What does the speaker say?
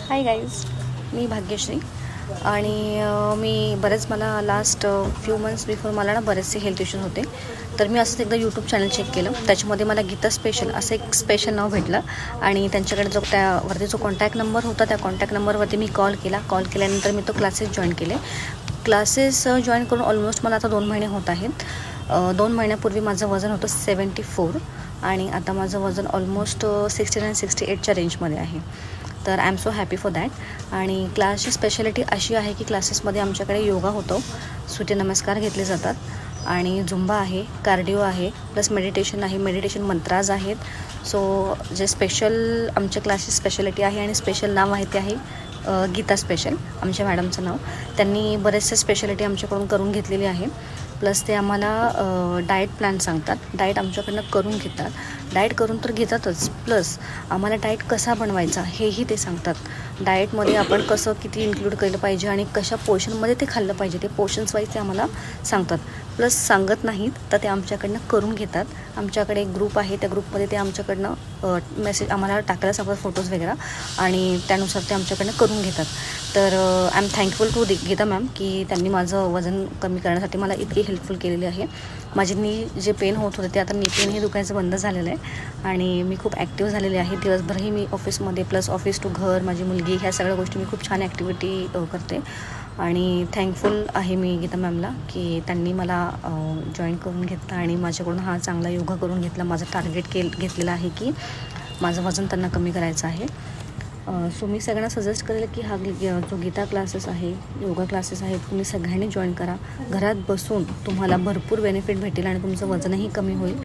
Hi guys, मी भाग्यश्री आणि मला last few months before मला ना बरेचसे हेल्थ इश्यूज होते. तर मी असंच एकदा यूट्यूब चॅनल चेक केलं. त्याच्यामध्ये मला गीता स्पेशल असं एक स्पेशल नाव भेटलं आणि त्यांच्याकडे जो त्यावरती जो कॉन्टॅक्ट नंबर होता त्या कॉन्टॅक्ट नंबरवरती मी कॉल केल्यानंतर मी तो क्लासेस जॉईन केले. क्लासेस जॉईन करून ऑलमोस्ट मला आता 2 महिने होत आहेत. 2 महिन्यापूर्वी माझं वजन होतं 74 आणि आता माझं वजन ऑलमोस्ट 69-68च्या रेंजमध्ये आहे. तर I am so happy for that. आणि क्लासची स्पेशालिटी अशी आहे की क्लासेसमध्ये आमच्याकडे योगा होतो, सूर्यनमस्कार घेतले जातात आणि झुंबा आहे, कार्डिओ आहे, प्लस मेडिटेशन आहे, मेडिटेशन मंत्राज आहेत. सो जे स्पेशल आमच्या क्लासची स्पेशालिटी आहे आणि स्पेशल नाव आहे ते आहे गीता स्पेशल. आमच्या मॅडमचं नाव. त्यांनी बरेचसे स्पेशालिटी आमच्याकडून करून घेतलेली आहे. प्लस ते आम्हाला डाएट प्लॅन सांगतात. डाएट आमच्याकडनं करून घेतात. डाएट करून तर घेतातच, प्लस आम्हाला डाएट कसा बनवायचा हेही ते सांगतात. डाएटमध्ये आपण कसं किती इन्क्लूड केलं पाहिजे आणि कशा पोर्शनमध्ये ते खाल्लं पाहिजे ते पोर्शन्स वाईज ते आम्हाला सांगतात. प्लस सांगत नाहीत तर ते आमच्याकडनं करून घेतात. आमच्याकडे एक ग्रुप आहे, त्या ग्रुपमध्ये ते आमच्याकडनं मेसेज आम्हाला टाकायला सांगतात, फोटोज वगैरे, आणि त्यानुसार ते आमच्याकडनं करून घेतात. तर I am thankful to Geeta ma'am की त्यांनी माझं वजन कमी करण्यासाठी मला इतकी हेल्पफुल केलेली आहे. माझे नी जे पेन होत होते ते आता नी पेन हे दुखायचं बंद झालेलं आहे आणि मी खूप ॲक्टिव्ह झालेले आहे. दिवसभरही मी ऑफिसमध्ये प्लस ऑफिस टू घर, माझी मुलगी, ह्या सगळ्या गोष्टी मी खूप छान ॲक्टिव्हिटी करते. आणि थँकफुल आहे मी गीता मॅमला की त्यांनी मला जॉईन करून घेतलं आणि माझ्याकडून हा चांगला योगा करून घेतला. माझं टार्गेट घेतलेलं आहे की माझं वजन त्यांना कमी करायचं आहे. सो मी सगळ्यांना सजेस्ट करेल की हा जो गीता क्लासेस आहे, योगा क्लासेस आहेत, तुम्ही सगळ्यांनी जॉईन करा. घरात बसून तुम्हाला भरपूर बेनिफिट भेटेल आणि तुमचं वजनही कमी होईल.